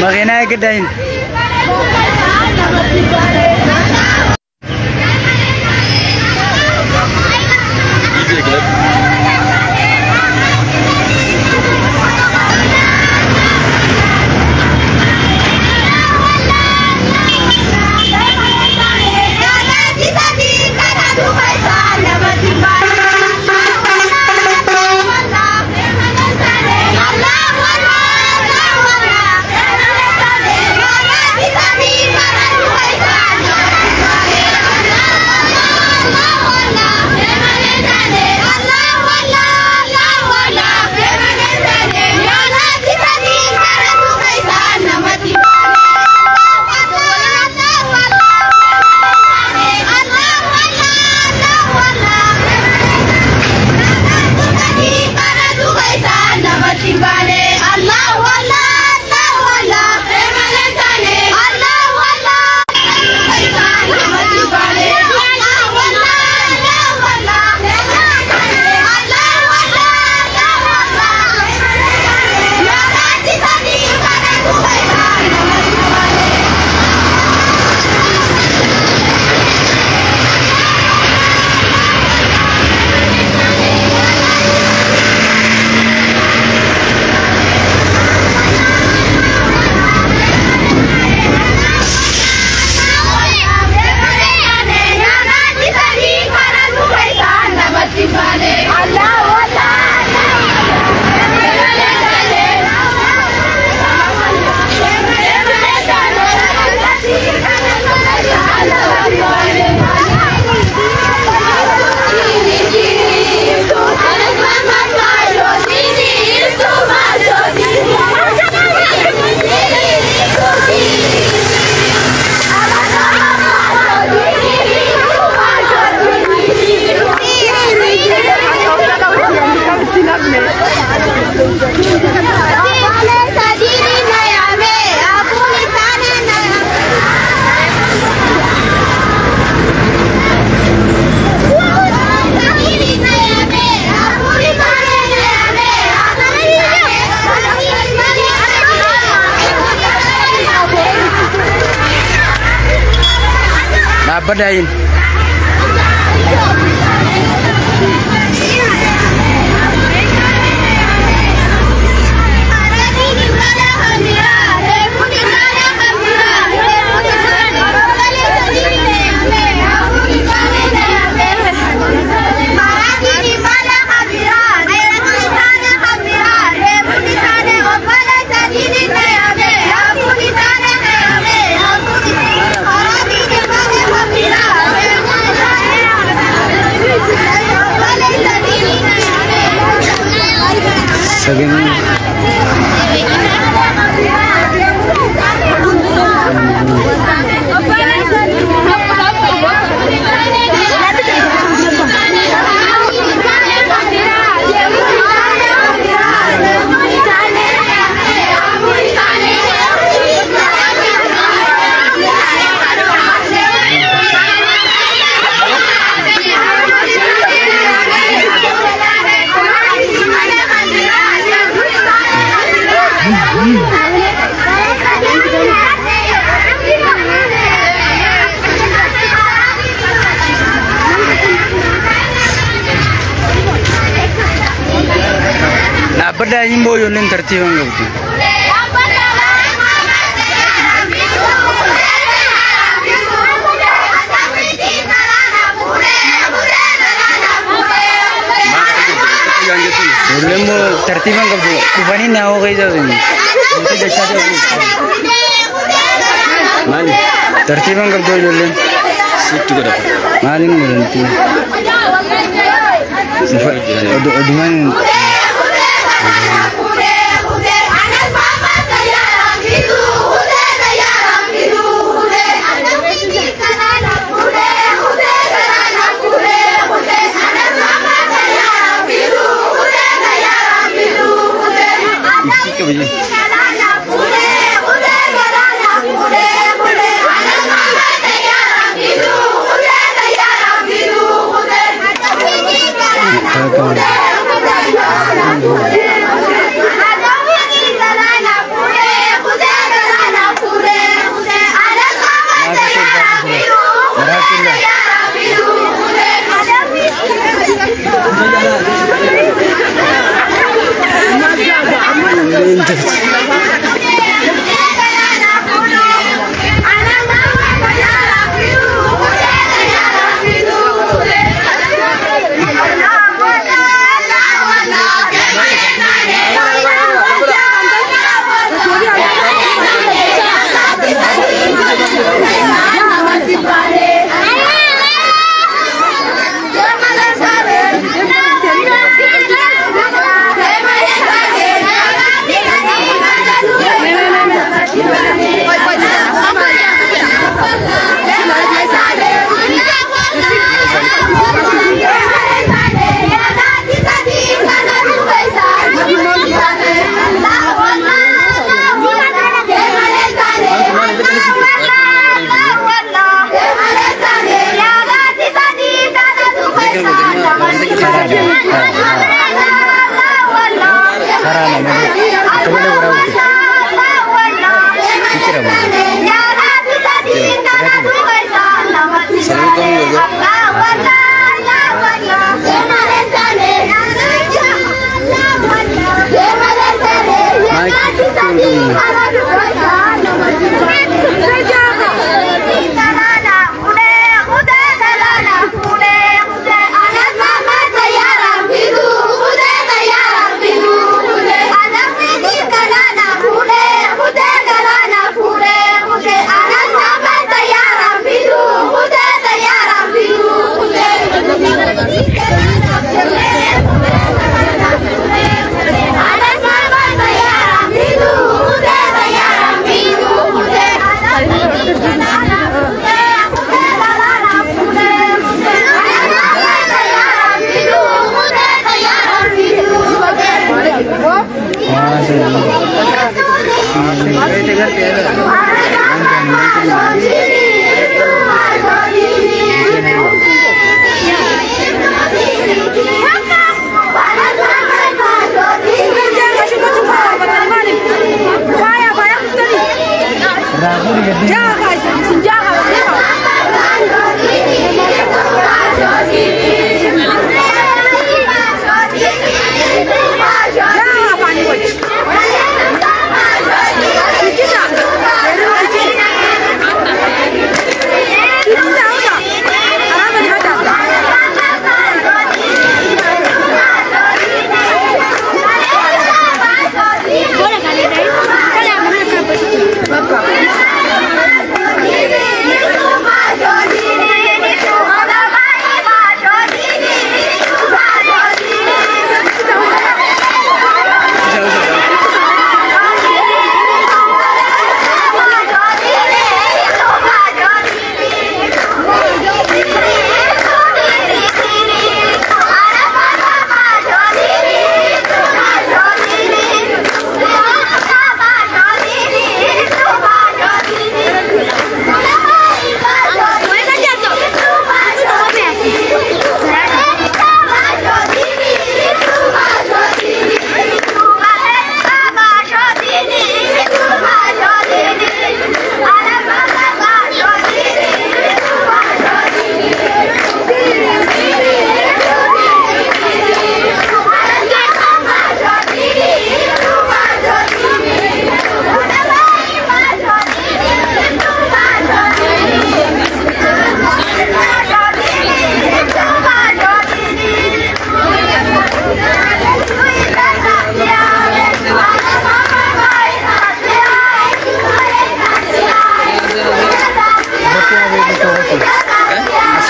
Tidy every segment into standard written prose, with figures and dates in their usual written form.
Makina gedain. Badain. Beda imbo yun yung tertiwang gawti. Boleh mo tertiwang gawti. Kupanin na ako kayo dyan. Mali. Tertiwang gawti yun. Situ ko dapat. Maling mo nanti. Aduman.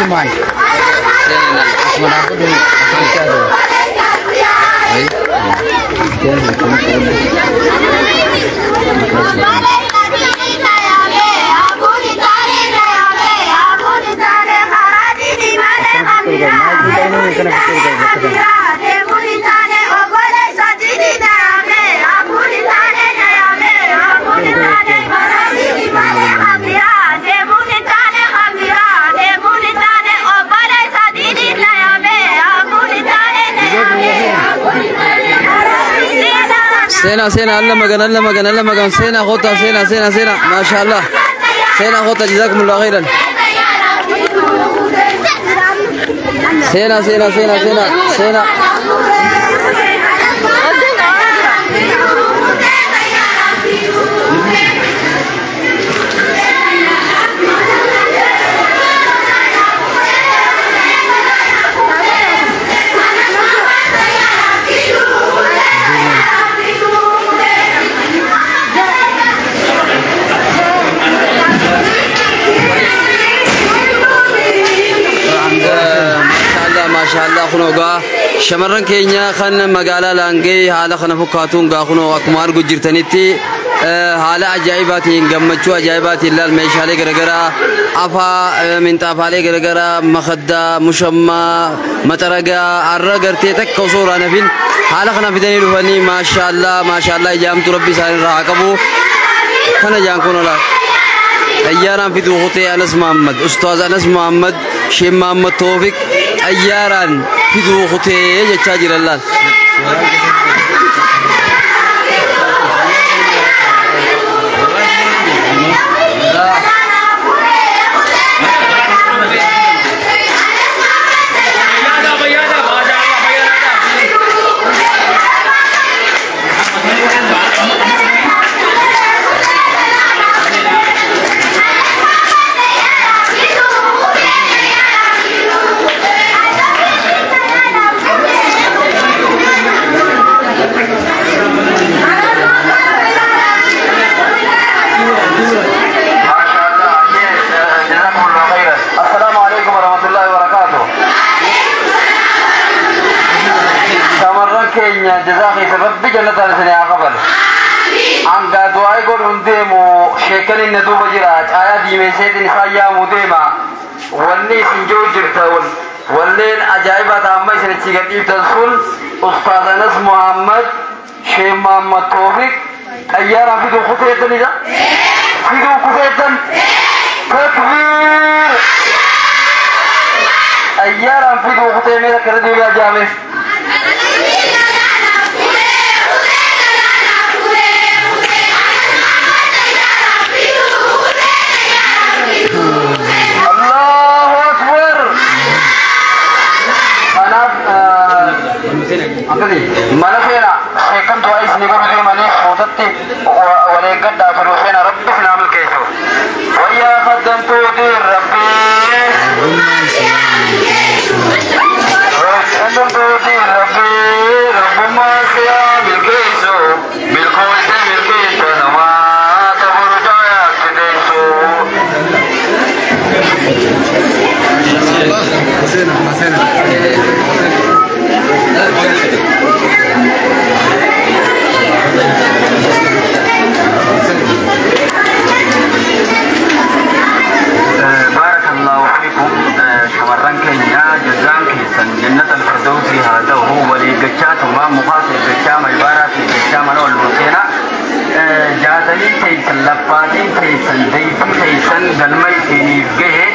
Asuman. Asuman aku dulu. Aku ada. Baik. سينا الله مكان سينا غوطة سينا ما شاء الله سينا غوطة جزاكم الله خيرا سينا قاخنوغا شمرن كينيا خن مقالة لانجي حالا خن فكاتون قاخنو أكمار جرتنيتي حالا عجائباتي جمّتشو عجائباتي الله المشالي غرغرا أفا من تافالي غرغرا مخدة مشمّا مترجع الرجرتي تكسور أنا فين حالا خن في دنيا لفني ما شاء الله جام تربي سائر راكبو خنا جانكون ولا أياران في دوختي أنس محمد أستاذ أنس محمد شيخ محمد توفيق أياران في دوختي يجتاجر الله جزاكي سبب جنة السنة قبل عن قادواي قولون ديمو شكل الندوب جرات آيات يمسيد نسايا مديمة والني سنجو جرتاول واللين أجايبات عمي سنتيجتي تنسل أستاذ أنس محمد شيخ محمد توفيق أيارا في دو خطيئة نجا في دو خطيئة تكبير أيارا في دو خطيئة ميدا كردو يا جامس الله أكبر أنا mana fena kan tuh ais nih baru mana khudati walaupun dah berusaha Rabbi namul keso waya khadam tuh di Rabbi khadam tuh di Rabbi Rabbi masya mil keso mil khulde mil keso nama tabur jaya keso masena بارك الله فيكم شمران كينيا جزاك كيسن جنة الفردوس هذا هو ولي قشات وما مقاصد قشام عبارة قشام الأول وسينا جاتني تيسن لفاتي تيسن ديفي تيسن قلمي سيني فقه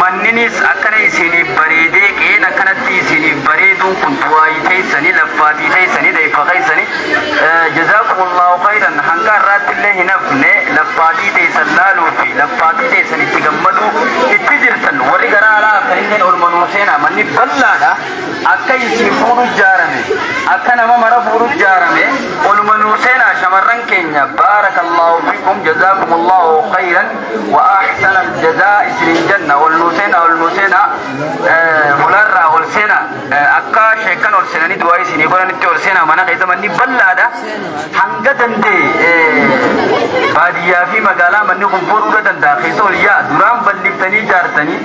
مننيس أكني سيني بريدي كين أكنتي سيني بريدون كنتواي تيسني لفاتي تيسني ديفا خيسني جزاكم الله خيرا هنكار رات الله نفني لفاتي تيسن لالو في لفاتي تيسني تجمدو اتجرسن ورقرا على كريمين والمنوسينا مني بلانا أكاي سيفورو جارمي أكنا ما مرفورو جارمي والمنوسينا شمرن كينيا بارك الله فيكم جزاكم الله خيرا وأحسن الجزاء سرين جنة والنوسينا ملرا والسينا أكا شيكان والسينا ندواي سيني قولا نتي والسينا مانا خيطة مني بلانا هنگدن دي باديا في مقالا مني قنفور ودن دا خيسو ليا درام بلفتني جارتني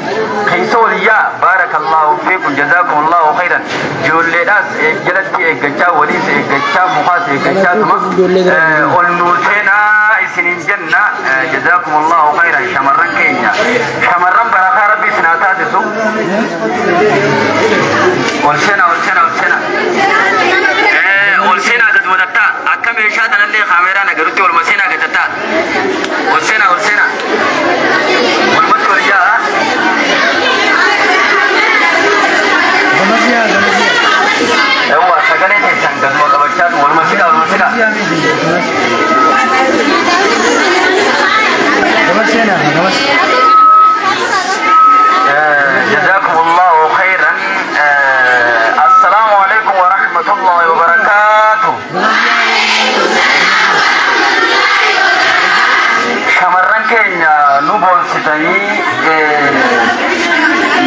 خيسو ليا بارك الله فيكم جزاكم الله خيرا جول لناس جلتي اقجا وليس اقجا مخاس اقجا تمام والنوسينا سنين جنة جزاكم الله خيرا شمران كينيا شمران بركة ربي سناتات سو والسنة قد ودتا أكم يشاهدنا اللي خاميرانا قررتي والمسينة قد تتا والسنة والمت والجاء هو سجنة تيسان قد وقبشات والمسينة جزاكم الله خيرا السلام عليكم ورحمة الله وبركاته شمران كينيا نوبون ستاني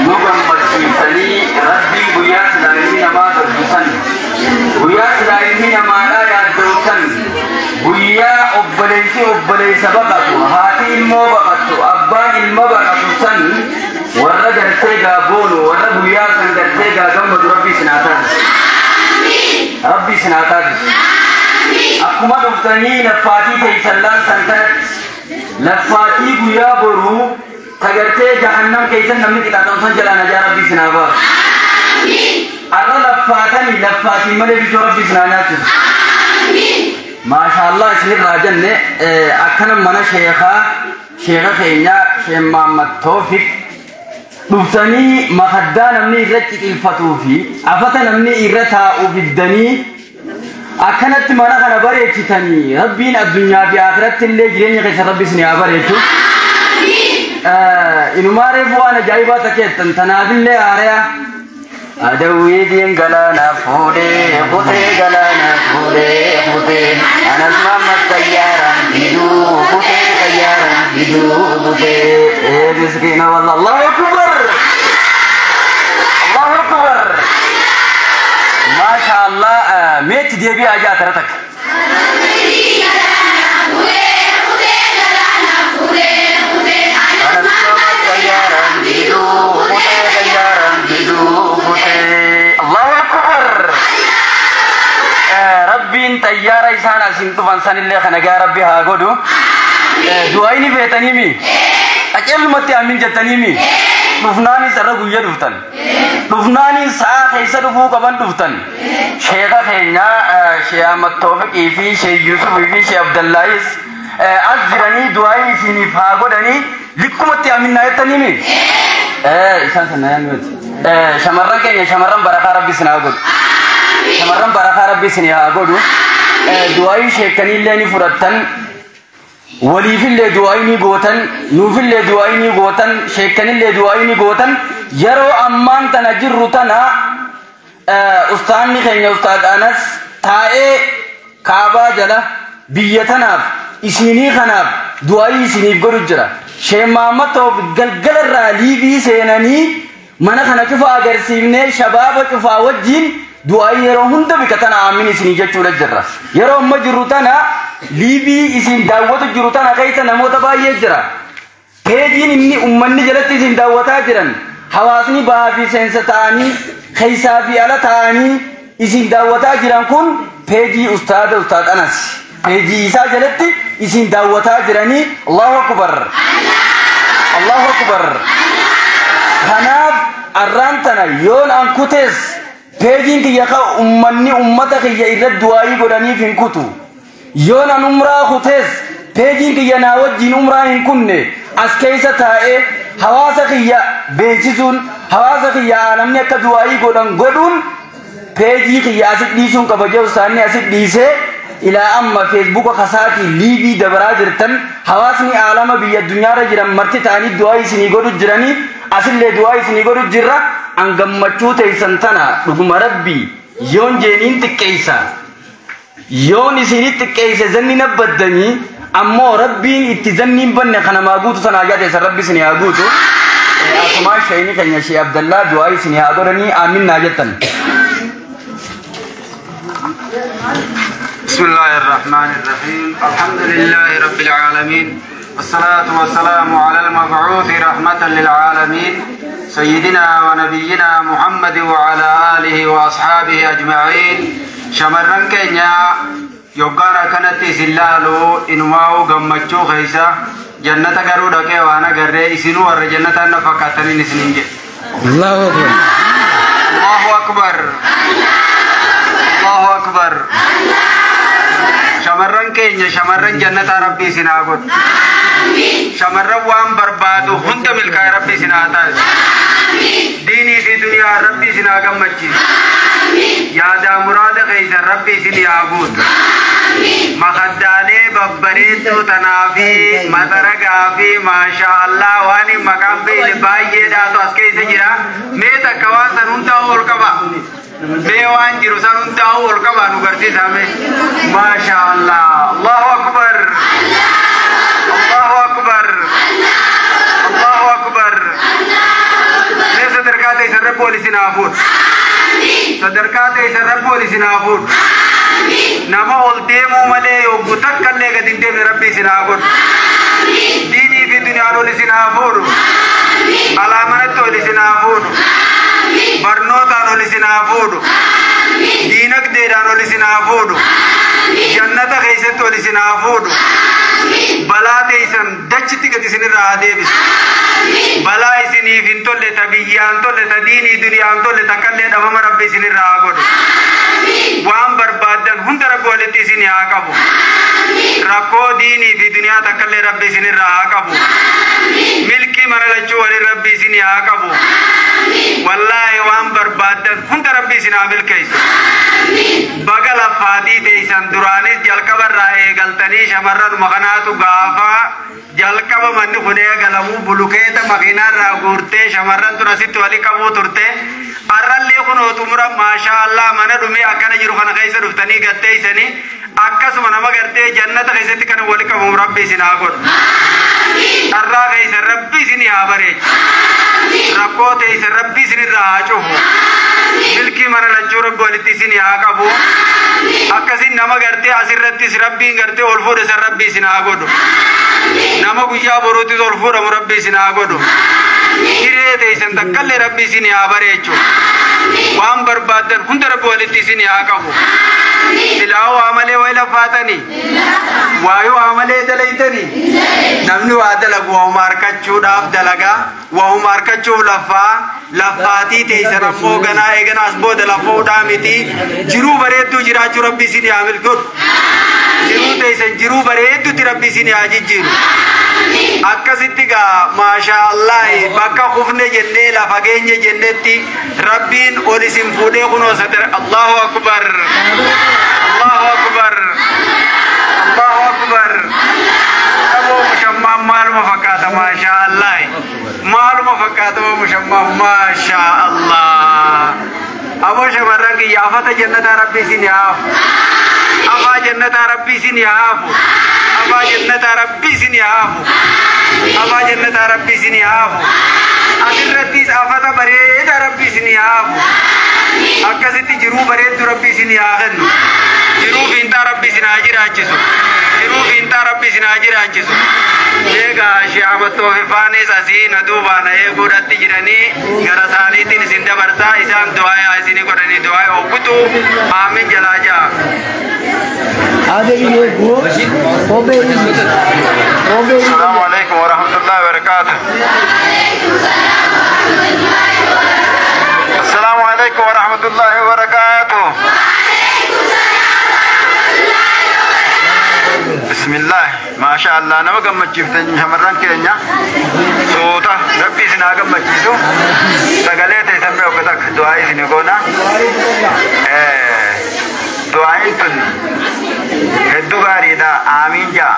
نوبون مرسيتاني ربي بيات دائمين ما تدوسن بيات دائمين ما لا يدوسن بيا أبليس بقتو هاتي المو بقتو أبان المو بقتو سن ورا قرتيقا بونو ورا بوياسا قرتيقا قمد ربي سناتات ربي سناتات أكما دفتني لفاتي تيسلان سنتات لفاتي بويا برو تقرتي جهنم كيسن نمني كتاتون سنجلانا جا ربي سنابات أرى لفاتي ملي بيجو ربي سنانات ما شاء الله اسمي راجن أكنا منا شيخا خينيا شيخ محمد توفيق دفتني مخدان نمني رتك الفتوفي أفتن نمني إرتها وفدني أكنت منا خنا بريتني ربين الدنيا في آخرت اللي جريني خير ربي سنيا بريتو إنه ما رفوا أنا جايبة تكيت تنادل لي عريا أدوي دين قلانا فودي خطي قلانا فودي خطي أنا اسمع متيارا فيدو خطي تيارا فيدو خطي مسكينة والله الله أكبر الله أكبر ما شاء الله ميت دي بي أجا ترتك أنا اسمع متيارا فيدو خطي تيارا فيدو الله أكبر ربين تيارا إسانا سنتو فانسان اللي خنقا ربي هاقودو دعايني فيتنيمي أجل متي أمين جتنيمي دفناني سرقو يدفتن دفناني ساعة خيسا دفو قبان دفتن شيخة خينا شيخ أحمد توفيق إيفي شيخ يوسف إيفي شيخ عبد الله أزراني دعايني سيني فاقوداني لكم متي أمين نايتنيمي إسان سنايان مت شمران كينيا شمران بركة ربي سناقود شمران بركة ربي سناقودو دعاي شيكني اللي فرطن ولي في اللي دعايني قوتن نو في اللي دعايني قوتن شيكني اللي دعايني قوتن يرو أمان تنجر رتنا أستاذني خينيا أستاذ أنس تائي كعبة جلا بيتناف إسيني خناف دعاي إسيني بقرد جلا شيخ محمد توفيق قلقل الرالي بي سيناني mana kana cufa agarsiifne shabaaba cufa wajjin du'aa yeroo hunda bikatana aamin isin jechuudha jirra yeroo amma jiru tana liibii isin daawwatu jiru tana keessa namoota baay'ee jira peejiin inni ummanni jalatti isin daawwataa jiran hawaasni bahaa fi seensa ta'anii keessaa fi ala ta'anii isin daawwataa jiran kun peejii ustaad Anas peejii isaa jalatti isin daawwataa jiranii Allahu akbar Allahu akbar kanaaf arrantana yoon an kutes peejin kiyya ka ummanni ummata kiyya irra du'aayi godhaniif hin kutu yoon an umraa kutes peejin kiyya naa wajjin umraa hin kunne as keessa taa'ee hawaasa kiyya beeksisuun hawaasa kiyya namni akka du'aayi godhuun peejii kiyya asit dhiisuun kabajee ustaanni asit dhiisee إلى أما فيسبوك خساتي ليبي دبرا جرتن حواسني عالم بيا الدنيا رجرم مرتي تاني دعاء سنيجور جراني أصل لي دعاء سنيجور جرا أنغم مچوت إنسانتنا رغم ربي يون جنين تكيسا يون إسني تكيسا زني نبضني أما ربي إتزنين بني خنا ماغوت سناجات إسر ربي سنياغوتو أسمع شيني كنيا شي عبد الله دعاء سنياغورني آمين ناجتن بسم الله الرحمن الرحيم الحمد لله رب العالمين والصلاة والسلام على المبعوث رحمة للعالمين سيدنا ونبينا محمد وعلى آله وأصحابه أجمعين شمرن كينيا يوغانا كانت سلالو إنواو غمچو خيسا جنة غرودة كيوانا غرّي إسنو ور جنة نفقاتني نسنين الله أكبر الله أكبر الله أكبر شمرن كينيا شمرن جنة ربي سناغد شمرن وان بربادو هند ملكا ربي سناتاز ديني في دنيا ربي سناغم مجي يادا مراد غيث ربي سنياغود مخدالي ببريتو تنافي مدرقا في ما شاء الله واني مقام بي لباية داتو اسكي سجرا ميتا كواسا ننتا والكبا بيوان جرسان انتهو والكبا نقرسي سامي ما شاء الله الله أكبر الله أكبر الله أكبر ليس دركاتي سرب بوليسي نافور صدركاتي سرب بوليسي نافور نما قلتيمو ملي يوبتك كاللي قدين ديم ربي سنافور ديني في الدنيا رولي سنافور على من ولسنافود جنة خيست ولسنافود بلا تيسن دجتي قد سنر عاديبس بلا سني فينتول تبيان تول تديني دنيا تول تكلم أمام ربي سنر عاقود وام بربادن هند رب ولتي سني عاقبو ركو ديني في دنيا تكلم ربي سنر عاقبو ملكي مرلجو ولي ربي سني عاقبو والله وام بربادن هند ربي سنا ملكيس بغل فادي تيسن دراني جلكبر راي غلطني شمرن مغناتو غافا جلكب من خني غلمو بلوكيت مغينا راغورتي شمرن تنسيت ولي كبو ترته ارلي خنو تمر ما شاء الله من دمي اكن جرو خن خيس دفتني غتي سني اكس من مغرتي جنت خيست كن ولي كبو ربي سنا غور ارا خيس ربي سني ابري ركوت ايس ربي سني راچو ملكي مرلجو رب ولتي سني عاقبو اكسين نما غرتي اسرتي ربي غرتي اولفو دس ربي سنا غودو نما غيا بروتي اولفو ربي سنا غودو كيريت ايسن تكل ربي سني ابريچو وام بربادن هند رب ولتي سني عاقبو تلاو عمله ولا فاتني وايو عمله دليتني نمني وادلغ وماركچو داف دلغا وماركچو لفاتي تيسن مو غنا ايغنا اسبود لفو دامتي جرو بريدو جراچو ربي سيني عامل كود جرو تيسن جرو بريدو تي ربي سيني اجي جرو اكسيتيغا ما شاء الله بكا خوفني جنة لفاگيني جنتي ربين اوليسم فودي كنو ستر الله اكبر الله اكبر الله اكبر ابو مشمع مال مفكات ما شاء الله مال مفكات مشمع ما شاء الله ابو شمرك يافت جنة ربي سنياف ابا جنة ربي سنياف ابا جنة ربي سنياف ابا جنة ربي سنياف اسرتي افت بريد ربي سنياف اكسيتي جرو بريد ربي سنياغن جرو انت ربي سناجر اچسو جرو انت ربي سناجر اچسو ليغا شيامتو فاني ساسين دوبانا يغودت جراني غرساني تين سند برسا اسان دعاء اسيني قرني دعاء اوبتو امين جلاجا السلام عليكم ورحمة الله وبركاته السلام عليكم ورحمة الله وبركاته بسم الله ما شاء الله نما قمت جفتن همران كينيا سوتا ربي سنا قمت جيسو سقاليت يسمي وقتك دعائي سنقونا دعائي تن هدو غاري دا آمين جا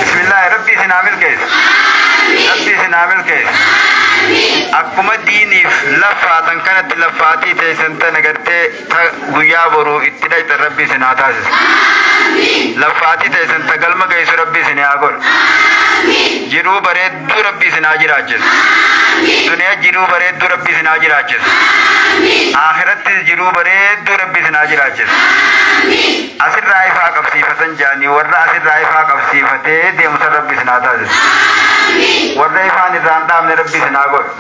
بسم الله ربي سنا عمل كيس ربي سنا عمل كيس akkuma diiniif lafaatan kanatti lafaatii teessanta nagartee guyyaa boruu itti dhayta rabbi isin haa taasisu. Lafaatii teessanta galma geessu rabbi isin haa godhu. Jiruu bareedduu rabbi isin haa jiraachisu. Duniyaa jiruu bareedduu rabbi isin haa jiraachisu. Akhirattis jiruu bareedduu rabbi isin haa jiraachisu. Asirraa ifaa qabsiifatan jaanii warra asirraa ifaa qabsiifatee deemusan rabbi isin haa taasisu. warra ifaan irraan dhaabne rabbi isin haa godhu.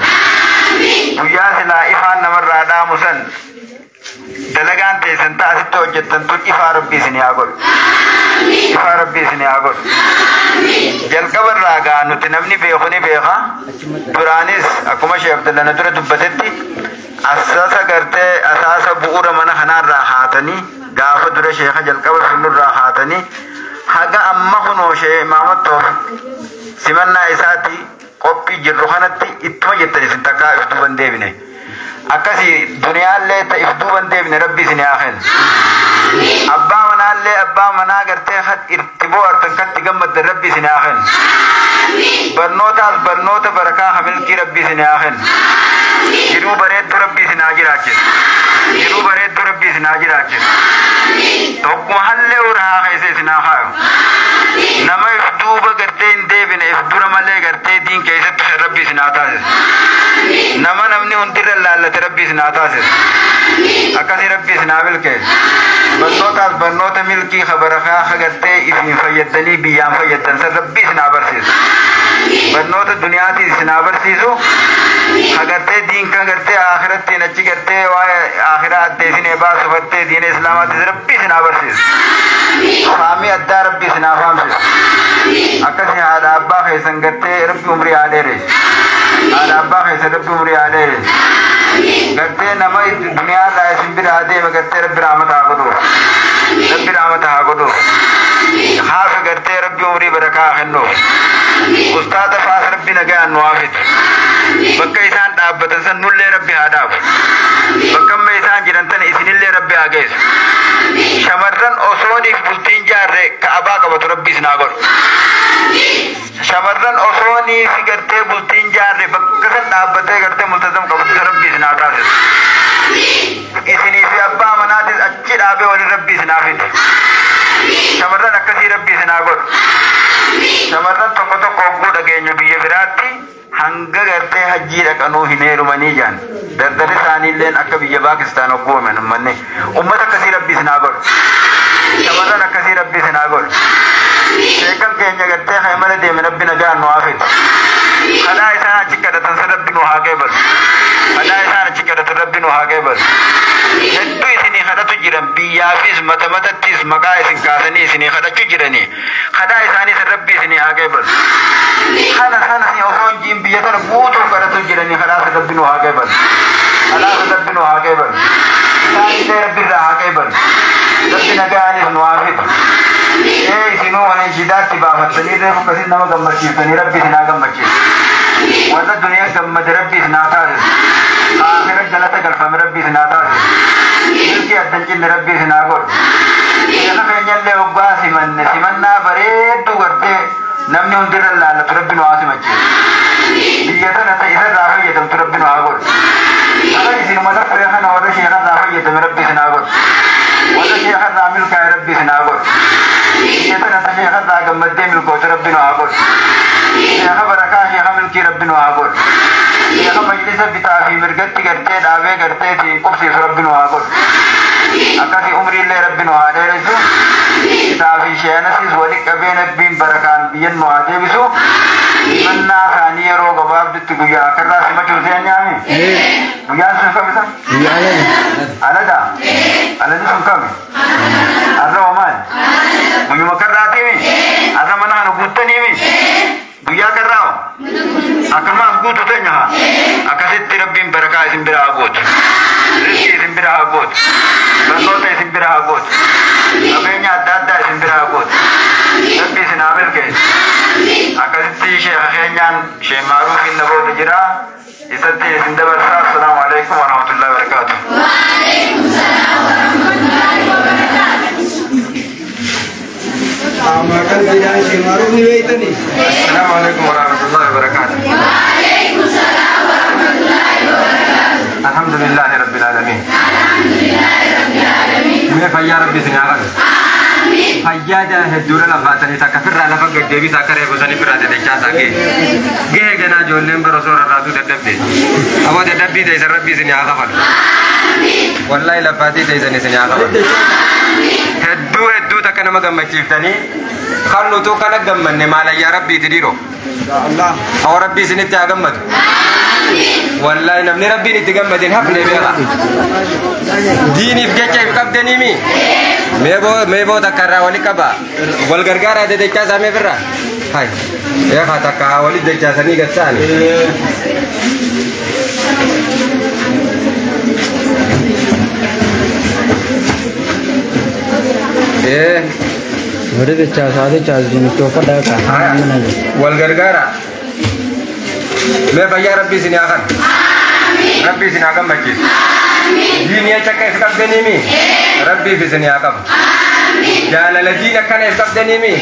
Guyyaa silaa ifaan namarraa dhaamu san dalagaan teessan taasitti hojjettan tun ifaa rabbi isin haa godhu. Ifaa rabbi isin haa godhu. Jalqabarraa gaa nuti namni beeku ni beeka. Duraanis akkuma Sheekh Abdullah na dura dubbatetti asaasa gartee asaasa bu'uura mana kanaarraa haatanii gaafa dura sheekha jalqaba finnurraa haatanii haga amma kunoo shee Maamattoof simannaa isaati qophii jirru kanatti ittuma jettan isin takkaa if duuban deebine akkasii duniyaallee ta if duuban deebine rabbi isin haa kennu. Abbaa manaallee abbaa manaa gartee itti bohaartan katti gammaddan rabbi isin haa kennu. Barnootaas barnoota barakaa hamilkii rabbi isin haa kennu. Jiruu bareedduu rabbi isin haa jiraachisu. Jiruu bareedduu rabbi isin haa jiraachisu. Tokkuma hallee uraa keessa isin haa kaayu. Nama if duuba gartee hin deebine if dura malee gartee diin keessatti san rabbi isin haa taasisu. Nama namni hundirra laallate rabbi isin haa taasisu. Akkasii rabbi isin haa milkeessu. Barnootaas barnoota milkii barakaa gartee isin fayyadanii biyyaan fayyaddan san rabbi isin haa barsiisu. Barnoota duniyaatiin isin haa barsiisu. agartee diin kan gartee akhiratti nachi gartee waa akhiraa addeesine baasu fattee diin islaamaatti rabbi isin abarsiisu faamii addaa rabbi isin afaamsisu akkasi haadha abbaa keessan gartee rabbi umrii adeeres haadha abbaa keessan rabbi umrii adeeres gartee nama duniyaarraa isin bira adeeme gartee rabbi rahmata haa godhu rabbi rahmata haa godhu haasa gartee rabbi umrii barakaa kennu ustaada faas rabbi nagaan nu haafitu bakka isaan dhaabbatan san nullee rabbi haa dhaabu bakka amma isaan jiran tan isinillee rabbi haa geessu shamarran osooniif bultiin jaarre ka'abaa qabatu rabbi isin haa godhu shamarran osooniif gartee bultiin jaarre bakka san dhaabbatee gartee multazam qabatu rabbi isin haa taasisu isinii fi abbaa manaatis achi dhaabee waliin rabbi isin haa fidu shamarran akkasii rabbi isin haa godhu shamarran tokko tokko hogguu dhageenyu biyya biraatti hanga gartee hajjii dhaqanuu hin heerumanii jaan dardara isaaniilleen akka biyya Paakistaan hogguu uummanni ummata akkasii rabbi isin haa godhu shamarran akkasii rabbi isin haa godhu sheekan keenya gartee haymala deeme rabbi nagaan nu haa fidu kadhaa isaan achi kadhatan san rabbi nu haa qeebalu kadhaa isaan achi kadhatan rabbi nu haa qeebalu hedduu isinii kadhatu jiran biyyaafis mata matattis maqaa isin kaasanii isinii kadhachuu jiranii kadhaa isaanii san rabbi isinii haa qeebalu kana osoo hin jiin biyya tana guutuu kadhatu jiranii kadhaa san rabbi nu haa qeebalu kadhaa san rabbi nu haa qeebalu isaanillee rabbi irraa haa qeebalu rabbi nagaanis nu haa fidu isinuu waliin shidaatti baafattanii reefu akkasiin nama gammachiiftanii rabbi isin haa gammachiisu warra duniyaa gammade rabbi isin haa taasisu akhira galata galfame rabbi isin haa taasisu milkii addan cinne rabbi isin haa godhu sheeka keenyallee hoggaa simannaa bareedduu gartee namni hundirra laallatu rabbi nu haa simachiisu biyya tana isarraa fayyadamtu rabbi nu haa godhu akka isinuma lafee kana warra sheekarraa fayyadame rabbi isin haa godhu warra sheekarraa milkaa'e rabbi isin haa godhu biyya tana sheekarraa gammaddee milkoota rabbi nu haa godhu sheeka barakaa sheeka milkii rabbi nu haa godhu sheeka majlisa bitaa fi mirgatti gartee dhaabee garteeti qubsiisu rabbi nu haa godhu akkasi umriillee rabbi nu haa dheeressu bitaa fi sheenasis wali qabee nabbiin barakaan biyyan nu haa deebisu simannaa isaanii yeroo gabaabdutti guyyaa akarraa simachuu seen nyaami guyyaan sun kamisa alada aladi sun kami arra wamaan guyyuma karraatiimi arra mana kana guuttaniimi guyyaa karraa akkanumaaf guutu teenya akkasitti rabbiin barakaa isin bira haa gootu rizqii isin bira haa gootu barnoota isin bira haa gootu qabeenya adda addaa isin bira haa gootu rabbi isin haa milkeessu akkasitti sheeka keenyaan shee maaruufiin na booda jira isatti isin dabarsaa assalaamu alaikum warahmatullahi wabarakaatuh Makan bidan shee maaruuf ni beeytani assalaamu alaikum warahmatullahi wabarakaatuh alhamdulillahi rabbil alamin me fayyaa rabbi isin haa qabu fayyaada hedduudha lafaatanii takka firraa lafa gaddeebisa akka reebusanii firraa dedechaa saakee gahee ganaa ijoolleen bara soora irraatuu dadhabde aboo dadhabbii teessan rabbi isin haa qabalu wallaahi lafaatii teessan isin haa qabalu hedduu takka nama gammachiiftanii kan nutuu kana gammanne maalayyaa rabbiiti dhiiroo awwa rabbii isinitti haa gammadu wallahi namni rabbiin itti gammadin hafne beeka diiniif jecha if qabdaniimi meeboo takka irraa wali qaba wal gargaaraa dedechaa saamee firraa hay eekaa takka haa wali dechaasanii gattaani Wadi dechaasaa jinutti ofa dhaqaa wal gargaaraa me fayyaa rabbi isin haa kan rabbi isin haa gammachiisu diinii achi akka if qabdaniimi rabbiif isin haa qabu jaalala diin akkana if qabdaniimi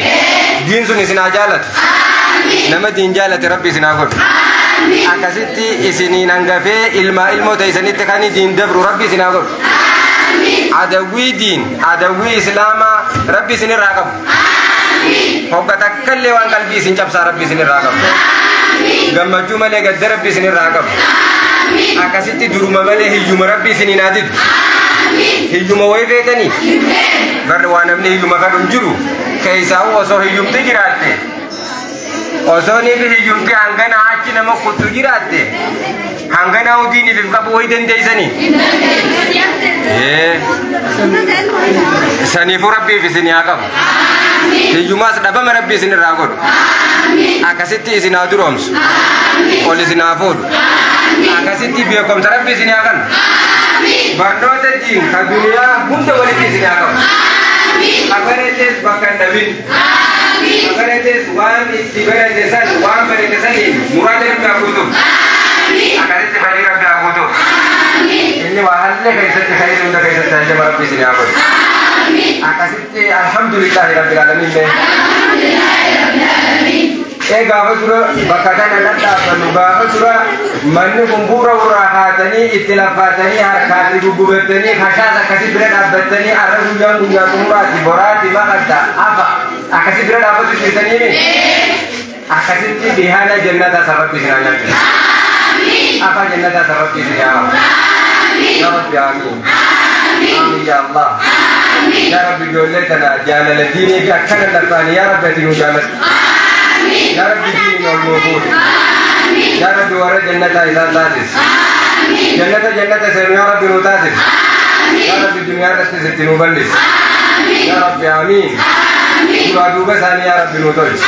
diin sun isin haa jaalatu nama diin jaalate rabbi isin haa godhu akkasitti isiniin hangafee ilmoo teessanitti kan diin dabru rabbi isin haa godhu adawwii diin adawwii islaamaa rabbi isin irraa qabu hogga takkallee waan qalbii isin cabsaa rabbi isin irraa qabu gammachuu malee gadda rabbi isin irraa qabu akkasitti duruma malee hiyyuma rabbi isin hin adidu hiyyuma wayi beetanii barri waa namni hiyyuma kadhu hin jiru keessaa'u osoo hiyyumti jiraatte osoo niifi hiyyumti hangana achi nama kuttu jiraatte hangana udini bifqabu wayden deysani sanifu rabbi fisini akam hijumas dabama rabbi sini ragod akasitti isina duroms oli sina fod akasitti biyokom rabbi sini akan barnote jin ka dunia hunda wali sini akam agaretes bakan dabin agaretes wan istibara desan wan bare desani murad rabbi agudu agaretes bari rabbi agudu ini wahalle kaisa khair unda kaisa tahe rabbi sini akam akasitti alhamdulillah rabbil alamin gaafa dura bakka kana dadhaabbannu gaafa dura manni kumbura uraahatanii itti lafaatanii harkaatti guggubattanii hashaas akkasi bira dhaabbattanii arra guyyaa xumuraati boraati maqadda afa akkasi bira dhaabbatu jirtaniimi akkasitti bihaana jannataa sarratti isinaa nyaatti afa jannataa sarratti isinaa ya rabbi amiin amiin ya allah ya rabbi ijoollee tana jaalala diinii fi akkana lafaani ya rabbi ati nu jaalatu يا رب دين الموجود يا رب ورد جنة إذا تاسس جنة سير يا رب نتاسس يا رب الدنيا تستسد نبلس يا رب آمين سبحانه بساني يا رب نتوج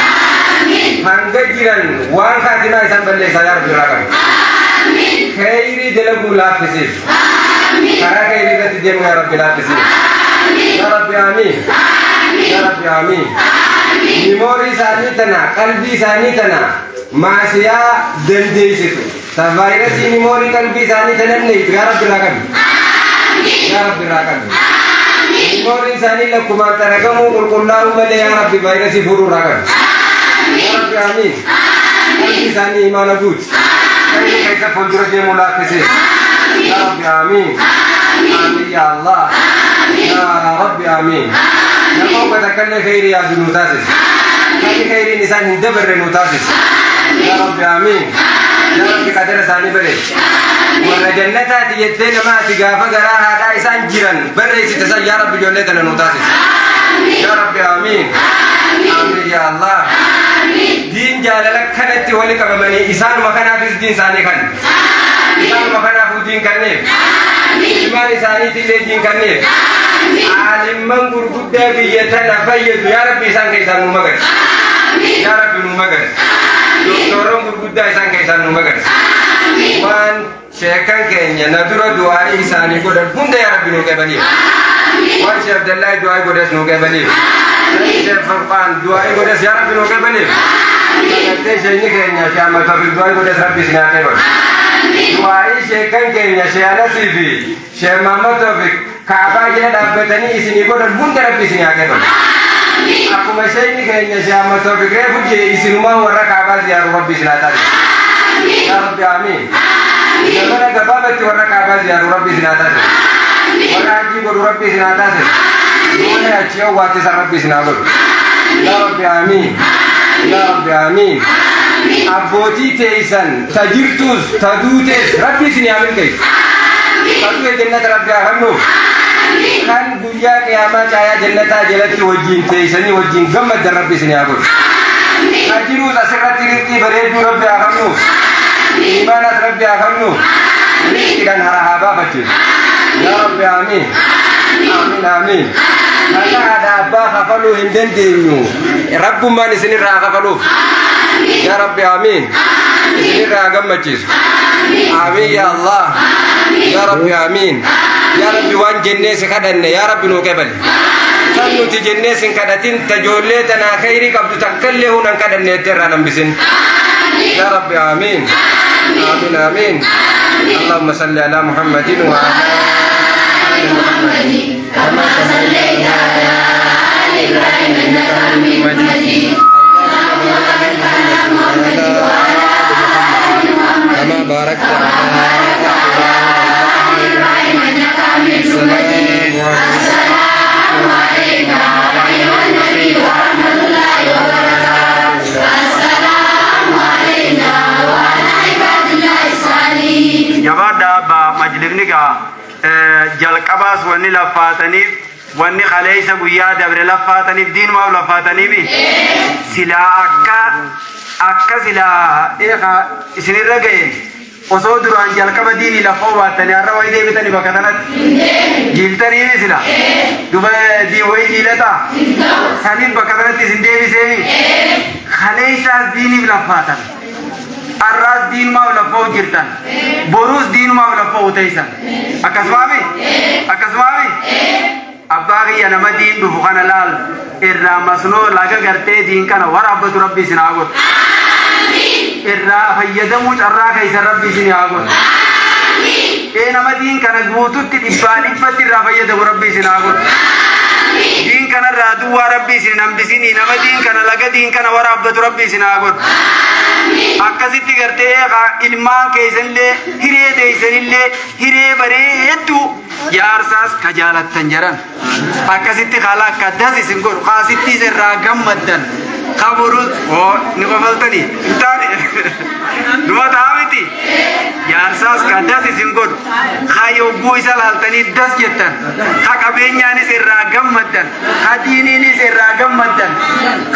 هنجرا وان خاتنا إسان بلس يا رب راكم خيري دلبو لا تسير كرا خيري تتجمع يا رب لا تسير يا رب آمين يا رب آمين Memori sanitana, kalbi sanitana, masya dendis itu. Virus ini memori kalbi sanitana nih, biar berakan. Biar berakan. Memori sanitlah kumantara kamu kulkullau mele yang Rabbi virus itu berakan. Ya Rabbi amin. Kalbi sanit mana good. Ini kita punjur dia mulai kesini. Ya Rabbi amin. Amin ya Allah. Ya Rabbi amin. نمو بتكلم خير يا بنوتاسس كذي خير إنسان هندبر نوتاسس يا رب آمين يا رب قدر ثاني بري ورا جنة تيجتنا ما تجافا جرا هذا إنسان جيران بري ستسا يا رب جنة نوتاسس يا رب آمين آمين يا الله دين جالك خنت ولي كماني إنسان ما كان في دين ثاني كان إنسان ما كان في دين كنيم إيمان ثاني تيجي دين كنيم alim mengurkuda biyatana fayyadu ya rabbi sangkai sanu magar ya rabbi numagar doktorong gurkuda sangkai sanu magar wan syekhan kenya nadura doa ihsani godan bunda ya rabbi nukai bani wan syekh abdallah doa godas nukai bani syekh furqan doa godas ya rabbi nukai bani nanti syekh kenya syekh ahmad taufik doa godas rabbi sinakai bani doa syekhan kenya syekh nasibi syekh muhammad taufik Kaaba jeda dabbatani isini godan bunda rabbi sini akedo aku masih ini kayaknya siapa tuh pikir buje isini mau warna Kaaba ziarah rabbi sinata ya rabbi amin jangan agak banget warna Kaaba ziarah rabbi sinata warna haji godu rabbi sinata mana aja wati rabbi sinagod ya rabbi amin ya rabbi amin aboti teisan tajirtus tadutes rabbi sini amin guys Satu jannat rabbi ahanu kan buya kiamat cahaya jannata jalati wajin teisani wajin gammat rabbi sini aku ajiru tasrat rizki beredu rabbi ahanu imanat rabbi ahanu rizki dan harahaba bacil ya rabbi amin amin amin maka ada apa kafalu hinden dinyu rabbu mani sini ra kafalu ya rabbi amin sini ra gammacis amin ya Allah ya rabbi amin ya rabbi wan jenne sekadanne ya rabbi no kebal kanu ti jenne sin kadatin tajolle tana khairi kabdu takalle hunan kadanne terranam bisin ya rabbi amin amin amin Allahumma salli ala Muhammadin wa ala ali Muhammadin kama sallaita ala ali Ibrahim innaka Hamidum Majid kama barakta ala jalqabaas wanni laffaataniif wanni khaleeysa guyyaa dabre laffaataniif diinuma laffaataniif silaa akka silaa isinirra ga'e osoo duraan jalqaba diinii lafoo baattanii har'a wayii deebitanii bakka kanatti jiiltanii misila duba wayii jiilataa saniif bakka kanatti isin deebiseemi kaleessaas diiniif laffaatan arraas diinumaaf lafoo jirtan boruus diinumaaf lafoo teessan akkasumaami abbaa kiyya nama diin dhufu kana laal irraa masnoo laga gartee diin kana waraabbatu rabbi isin haa godhu irraa fayyadamuu carraa keessa rabbi isin haa godhu nama diin kana guututti dhibbatti irraa fayyadamu rabbi isin haa godhu diin kana irraa duwwaa rabbi isin hambisini nama diin kana laga diin kana waraabbatu rabbi isin haa godhu akkasitti gartee ilmaan keessanillee hiree deeysanillee hiree bareedduu jaarsaas ka jaalattan jiran akkasitti haala akka addaas isin godhu kaasitti irraa gammaddan kaburu ni qofaltanii hin taane duma taa'amiti jaarsaas ka addaas isin godhu ka yogguu isa laaltanii das jettan ka qabeenyaanis irraa gammaddan ka diiniinis irraa gammaddan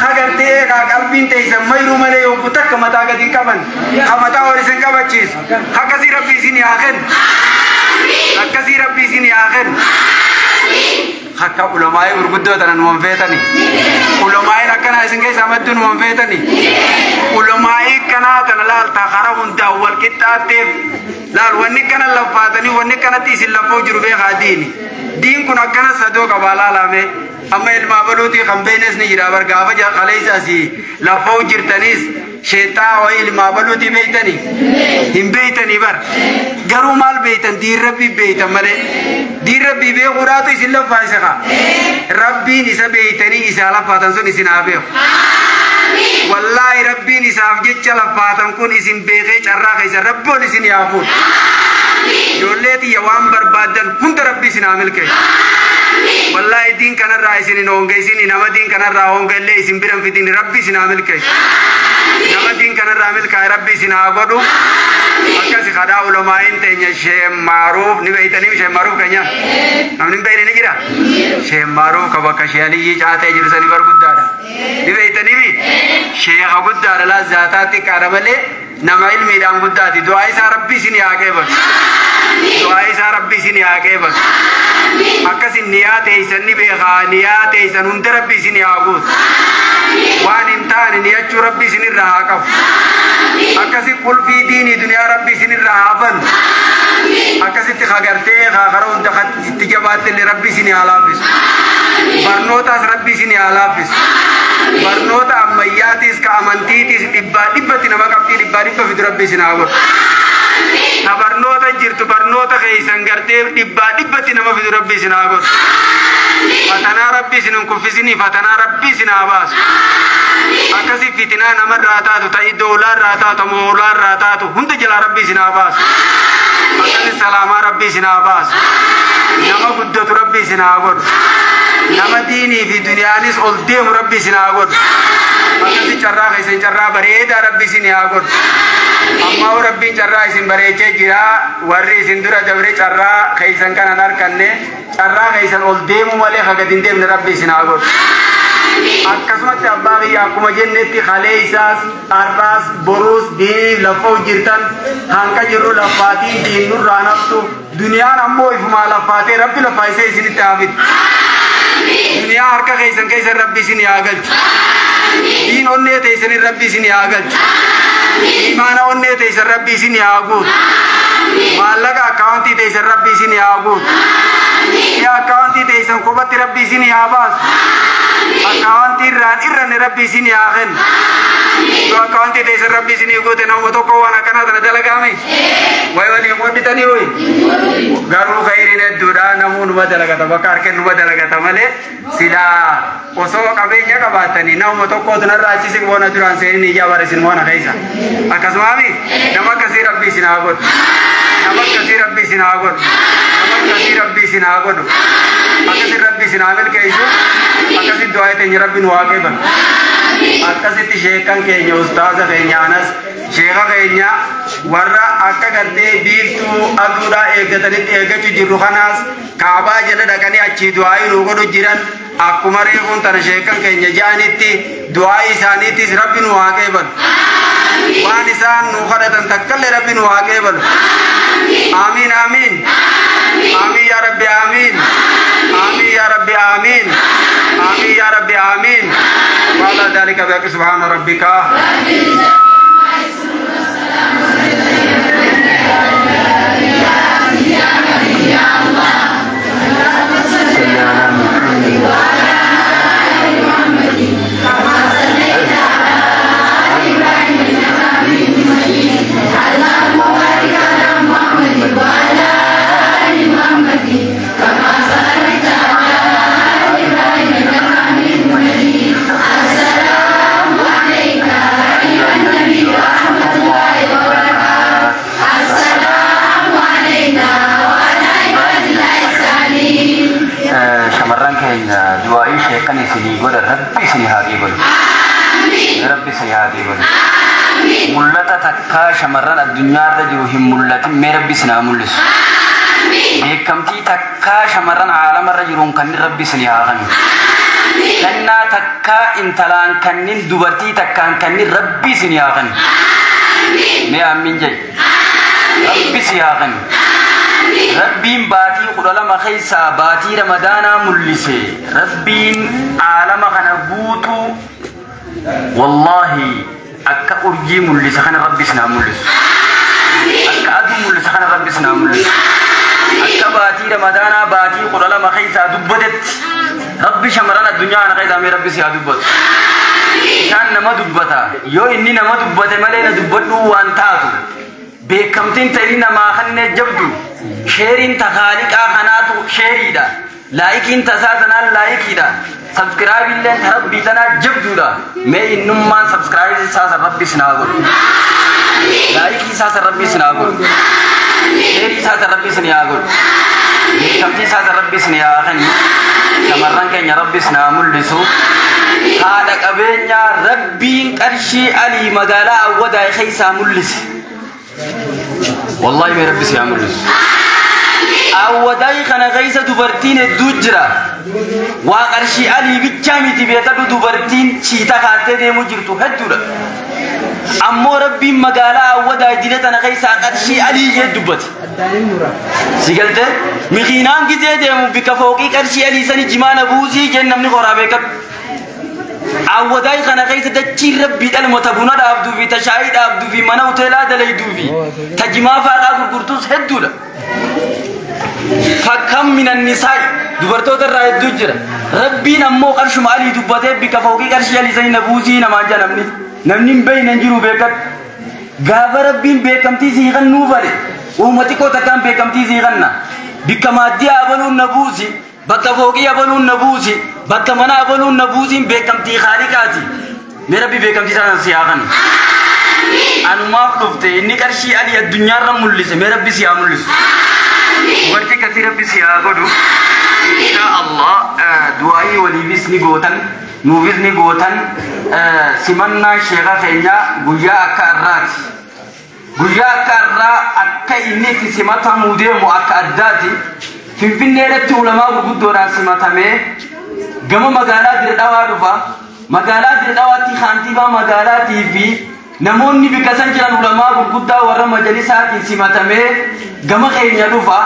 ka gartee ka qalbiin teessan mayruu malee yogguu takka mataa gadi qaban ka mataa hor isin qabachiisu akkasii rabbi isin haa kennu akkasii rabbi isin haa kennu akka ulamaa'ee gurguddoota numan feetani ulamaa'een akkanaa isin keessaa madduu numan feetani ulamaa'ee kanaa tana laaltaa karaa hundaa wal qixxaatteef laal wanni kana laffaatanii wanni kanatti isin laffoo jiru beekaa diin kun akkana sadoo qabaa laalame amma ilmaa baluutii kan beenes ni jira bargaafa kaleessaas laffoo jirtanis sheexaa wa ilmaa baluutii beeytanii hin beeytanii bar garuu maal beeytan diin rabbii beeytan malee diin rabbii beekuudhaatu isin laffaa isa kaa rabbiin isa beeytanii isaa laffaatan sun isin haa beeku wallaahi rabbiin isaaf jecha laffaatan kun isin beekee carraa keessa rabboon isin yaa fuudhu ijoollee tiyya waan barbaadan hunda rabbi isin haa milkeessu wallahi diin kanarraa isin hin hongeessini nama diin kanarraa hongeellee isin biran fidini rabbi isin haa milkeessu nama diin kanarraa milkaa'e rabbi isin haa godhu akkasi kadhaa ulamaa'in teenya sheemmaaruuf ni beeytanii sheemmaaruuf keenya namni hin beeyne ni jira sheemmaaruuf ka bakka shee aliyyii caatee jiru sanii bar guddaadha ni beeytanii sheekha guddaadha laa zaataatti qaadha malee nama ilmiidhaan guddaati du'aa isaa rabbi isin haa qeebatu du'aa isaa rabbi isin haa qeebatu akkasin niyaa teeysan ni beekaa niyaa teeysan hunda rabbi isin haa guutu waan hin taane niyachuu rabbi isin irraa haa qabu akkasi qulfii diinii duniyaa rabbi isin irraa haa banu akkasitti kagartee kaakara hunda itti jabaatte illee rabbi isin haa laaffisu barnootaas rabbi isin haa laaffisu barnoota ammayyaatis ka amantiitis dhibbatti nama qabxii dhibba fidu rabbi isin haa godhu ka barnoota jirtu barnoota keeysan gartee dhibbatti nama fidu rabbi isin haa godhu fatanaa rabbi isin hin kuffisinii fatanaa rabbi isin haa baasu akkasi fitinaa namarraa taatu ta iddoolaarraa taatu moolaarraa taatu hunda jalaa rabbi isin haa baasu akkasi salaamaa rabbi isin haa baasu nama guddatu rabbi isin haa godhu nama diinii fi duniyaanis ol deemu rabbi isin haa godhu akkasi carraa keessan carraa bareedaa rabbi isin haa godhu amma rabbiin carraa isin bareechee jira warri isin dura dabre carraa keessan kanan harkanne carraa keessan ol deemu malee hagad hin deemne rabbi isin haa godhu akkasumatti abbaa kiyya akkuma jennetti kalee isaas arraas boruus diiniif laffoo jirtan hanqa jirru laffaatii diin nurraa naftu duniyaan ammoo ifumaa laffaatee rabbi laffaa isee isinitti haa fidu duniyaa harka keessan keessan rabbi isin haa galchu diin onnee teessan rabbi isin haa galchu imaana onnee teessan rabbi isin haa guutu maallaqa akkaawuntii teessan rabbi isin haa guutu akkaawuntii teessan kophatti rabbi isin haa baasu akkaawuntii irranne rabbi isin haa kennu akkaawuntii teessan rabbi isin guute nama tokko waan akkanaa tana dalagaame way waliin qodditanii hoyi garuu khayriin hedduudha namuu numa dalagata bakka harkeen numa dalagata malee silaa osoo qabeenya qabaatanii nama tokkootu narraa achisi boona duraan seenii iyyaa barisin moona keessa akkasumaami nama akkasii rabbi isin haa godhu nama akkasii rabbi isin haa godhu nama akkasii rabbi isin haa godhu akkasii rabbi isin haa milkeessu akkasii du'aa teenya rabbi nu haa qeebalu akkasitti sheekan keenya ustaaza keenya anas sheeka keenya warra akka gartee biiftuu aduudhaa eeggatanitti eeggachuu jirru kanaas kaabaa jala dhaqanii achii du'aa nu godhu jiran akkuma reefuun tana sheekan keenya ja'anitti du'aa isaaniittis rabbi nu haa qeebalu وانسان نخرة تكل ربي نواقبل آمين آمين آمين يا ربي آمين آمين يا ربي آمين آمين يا ربي آمين وعلى ذلك بك سبحان ربك دعائي شيخني سني قول ربي سني هذه قول ربي سني هذه قول ملتا تكا شمران الدنيا رجوهم ملتا مي ربي سنا ملس بكمتي تكا شمران عالم رجلون كن ربي سني هاغن لنا تكا انتلان كن دبرتي تكا كن ربي سني هاغن مي امين جاي ربي سني هاغن ربين باتي قرلا ما خيسا باتي رمضان ملسي ربين عالم خنبوتو والله أكا أرجي ملس خن ربي سنا ملس أكا أدو ملس خن ربي سنا ملس أكا باتي رمضان باتي قرلا ما خيسا دبدت ربي شمران الدنيا أنا خيسا مي ربي سيا دبت شان نما دبتا يو إني نما دبتا ملينا دبتو وانتاتو بكمتين ترينا ما خن جبدو شيرين تخالق آخناتو شيريدا لايكين تساتنا لايكيدا سبسكرايب اللين تربي تنا جبدودا مي إنما سبسكرايب ساسا ربي سناغل لايكي ساسا ربي سناغل شيري ساسا ربي سناغل بكمتي ساسا ربي سناغل كمران كين ربي سنامل لسو هذا كبينيا ربين كرشي علي مغالا أودا خيسا ملس والله يا ربي سيعمل لس أوداي خنا غيسة دبرتين الدجرة وقرشي علي بيجامي تبيتا دبرتين شيتا خاطة دي مجرتو هدورة أمو ربي مقالا أوداي دينتنا غيسة قرشي علي يدبت سيقلت مخينان كده دي بكفوقي قرشي علي سني جمان بوزي جن نمني خرابيك أوداي خنا غيسة دجي ربي المتبونا دابدو في تشاهد دابدو في منو تلا دليدو في تجمع فاقا قرطوس هدورة فكم من النساء دبرتو ترى الدجرة ربي نمو قرش مالي دبته بكفوقي قرش يلي زي نبوزي نمانجا نمني بين نجرو بيكت غاب ربي بكم تيزي غن نوفري ومتي كو تكام بكم تيزي غنّا بكمادي أبلون نبوزي بكفوقي أبلون نبوزي بكمنا أبلون نبوزي بكم تي خالقاتي मेरा भी बेकम जिसा सियागन अनुमाफ लुफ्ते इन्हीं करशी अली दुनिया रम मुल्लिस मेरा भी सिया मुल्लिस वर्षे कसीर भी सियागोडु इंशाअल्लाह दुआई वली बिस्नी गोतन नूविस नि गोतन सिमन्ना शेगा फेन्या गुया akarra akka inni ti simata mude mu akaddati finfinnere ulama gurguddora simatame gama magala dirdawa dufa magala dirdawati khantiba magala TV namonni bikasan jiran ulama gurgudda warra majalisati simatame gama khaynya dufa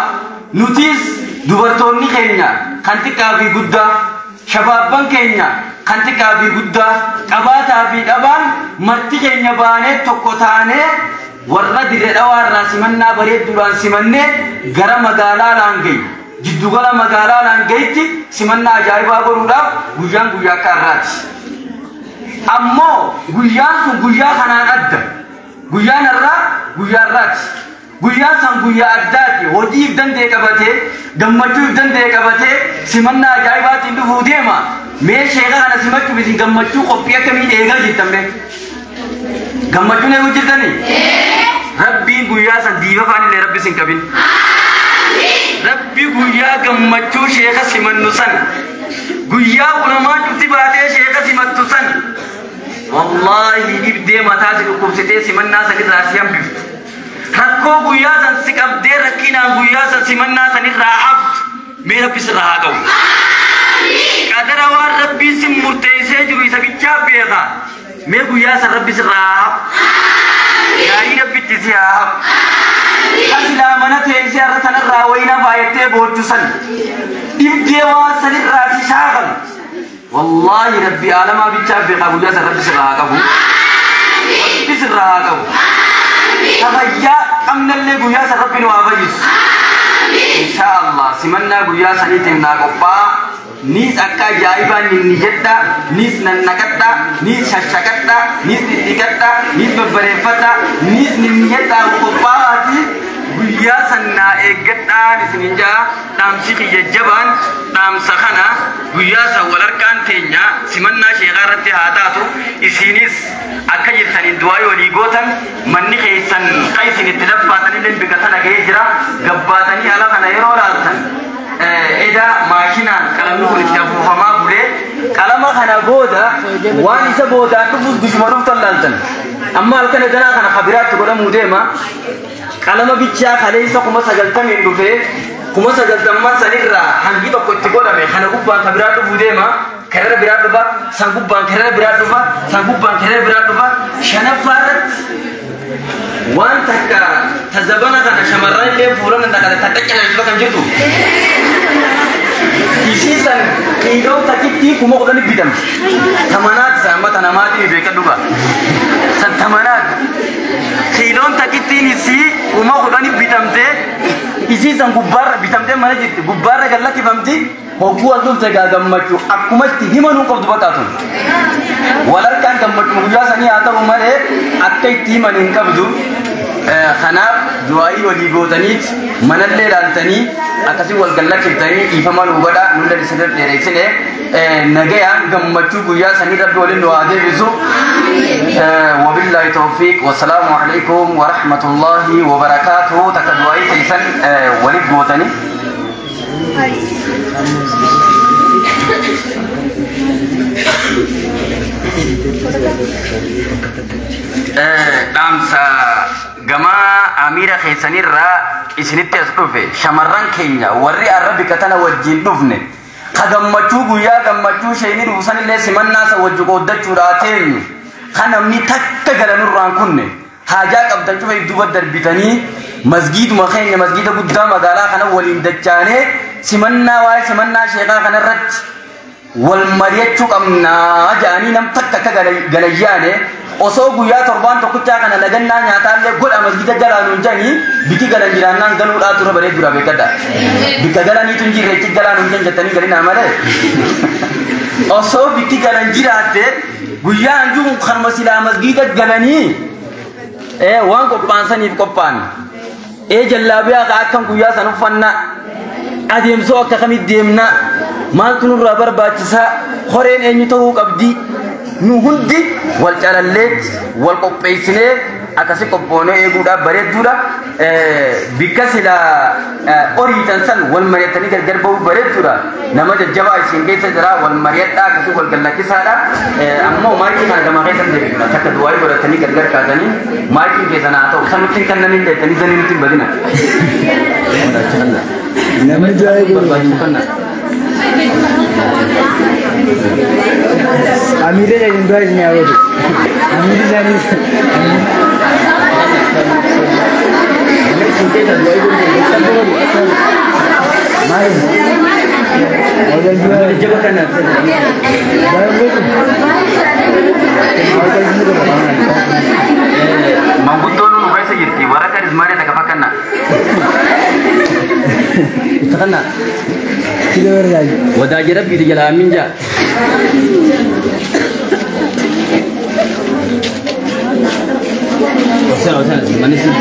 nutis dubartonni khaynya khantika fi gudda shababban kenya khantika fi gudda qabata fi daban marti khaynya bane tokkotane warra dirdhawa rasimanna bareed duran simanne gara magala langay jiddugala magala langayti simanna ajaiba gorudaf guyan guya karrati ammo guyan su guya khanan adda guyan arra guya rat guyan san guya addati hodi dande qabate gammatu dande qabate simanna ajaiba tindu fudema me shega kana simatu bisin gammatu qoppiya kami dega jitambe gammatu ne wujidani ربي غويا سنديبا فاني لربي سنكبين ربي غويا غمچو شيخ سيمنوسن غويا علماء جفتي باتي شيخ سيمتوسن والله يبدي متاسك كوبسيتي سيمنا سكت راسيام بيفت ركو غويا سن سكبدي ركينا غويا سن سيمنا سن راحف ميرا بيس راغو قدر وار ربي سم مرتيسه جوي سبيچا بيغا مي غويا سن ربي سن راحف gaarii rabbitti si haa hafu asilaa mana teessee irra tanarraa wayina baay'attee booddusan dhibdee waan sanirraa si shaaqan wallaahi rabbi aalamaa bichaa beekaa guyyaa san rabbi sirraa haa qabu rabbi sirraa haa qabu tabayyaa qabnallee guyyaa san rabbi nu haa fayyisu inshaallah simannaa guyyaa saniitiin naa qophaa'a nis akka ajaa'ibaan inni jedha nis nannaqadha nis shashaqadha nis dhidhiqadha nis babbareeffadha nis ninni jedha qophaa'aati guyyaa sannaa eeggadhaan isinin jaa dhaamsi kiyya jabaan dhaamsa kana guyyaa san wal harkaan teenya simannaa sheekaa irratti haa taatu isinis akka jirtaniin du'aa walii gootan manni keessan kan isin itti laffaatanillee biqiltana ga'ee jira gabbaatanii ala kana yeroo laaltan eda maashinaan qalamni kun itti afuufamaa bulee qalama kana booda waan isa boodaan dhufuus guyyuma dhuftan laaltan amma halkan edanaa kana kabiraatti godhamuu deema qalama bichaa kaleessa 90 dhufee 90 sanirraa hangi tokko itti godhame kana gubbaan kabiraa dhufuu deema karara biraa dhufa san gubbaan karara biraa dhufa san gubbaan karara biraa dhufa shanaffaarratti waan takka tazabana kana shamarran illee fuulan tattaqqina kan jirtu isiisan qiidoo takkitti kuma kudhani bitam tamanaat saammata namaatiin beekan dhuga san tamanaat qiidoon takkittiin isii kuma kudhani bitamte isiisan gubbaarra bitamte mana jirti gubbaarra gallakkifamti hogguu al dhufte gaa gammachuu akkumatti himanuu qabdu bakkaatu walarkaan gammachuu guyyaa sanii haa ta'u malee akka itti himan hin qabdu kanaaf du'aa'ii walii gootaniit manallee ilaaltanii akkasii wal gallachiftanii dhiifama nuu godha nulla isinirra dheereessine nagayaan gammachuu guyyaa sanii rabbi waliin nu haa deebisu wabillahi tawfiiq wassalaamu alaikum warahmatullahi wabarakaatuhu takka du'aa'ii teessan waliif gootanii dhaamsa gamaa amira keessanirraa isinitti as dhufe shamarran keenya warri arrabi katana wajjin dhufne ka gammachuu guyyaa gammachuu sheeyni dhufu sanillee simannaa isa wajji qooddachuudhaa teenyu ka namni takka galanurraan kunne haajaa qabdan cufa idduuba darbitanii masgiiduma keenya masgiida guddaa magaalaa kana waliin dachaanee simannaa waa'ee simannaa sheekaa kanarratti wal mari'achuu qabnaa jedhanii nam takka akka galayyaane osoo guyyaa torbaan tokkichaa kana nagannaa nyaataallee godha masgiida jalaa nuun jedhanii biki galan jiraannaan galuudhaa tura bareedduudha beekadha bikka galaniitu hin jirre ichi galaa nuun jettanii galinaa malee osoo bikki galan jiraatte guyyaa hanjuun kanuma silaa masgiida galanii waan qophaansaniif qophaan jallaabiyaa ka akkam guyyaa san uffanna adeemsoo akka kamit deemna maaltu nurraa barbaachisaa horeen eenyu ta'uu qabdi nu hundi wal calalleet wal qopheessinee akkasi qophoonee eeguudhaaf bareedduudha bikka sila oriitan san wal mari'attanii gargar ba'uu bareedduudha nama jajjabaa isin keessa jira wal mari'adhaa akkasi wal gallakkisaadha ammoo maayikii kana gama keessan deebifna takka du'aayii godhatanii gargar kaasanii maayikiin keessan haa ta'u sanuttiin kannaniin deettanii zanii nutti hin badina namni du'aayii barbaachifanna Amire jadi dua ini apa tu? Amire jadi Amire suka jadi dua itu satu lagi. Mari. Orang dua jabatan apa? Baru itu. Orang itu apa? Mampu tu nu baca jadi warak ada semari tak apa kena. Kena. Tidak berjalan. Wadah jerap gitu jalan amin je. Usah, mana sih?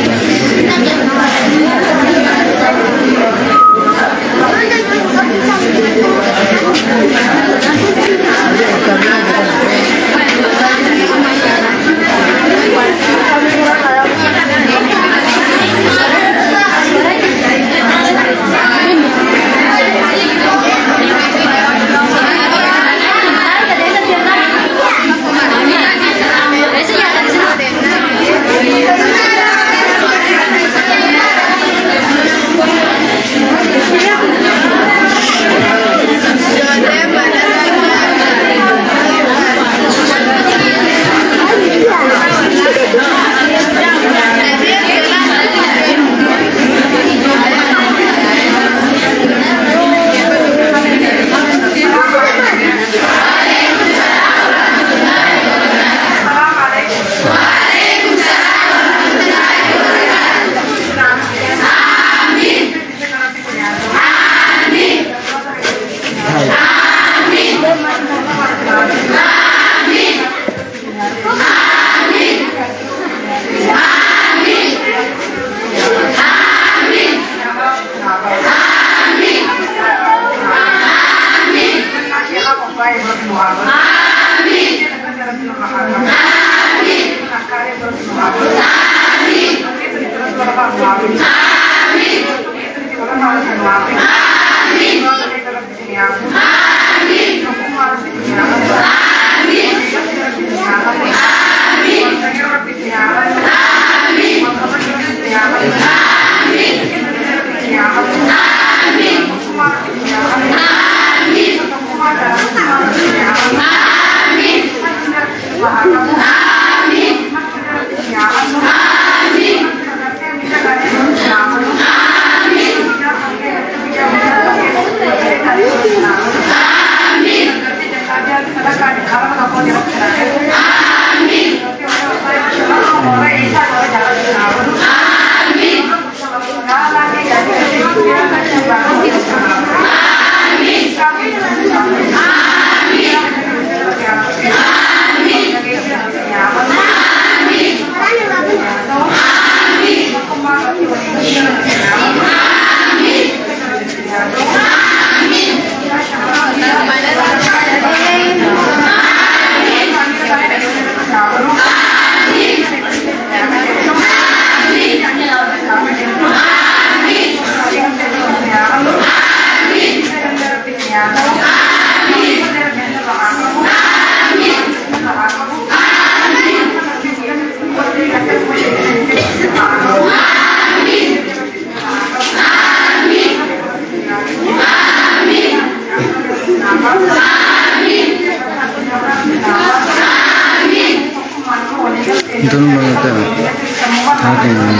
Itu mengata. Oke.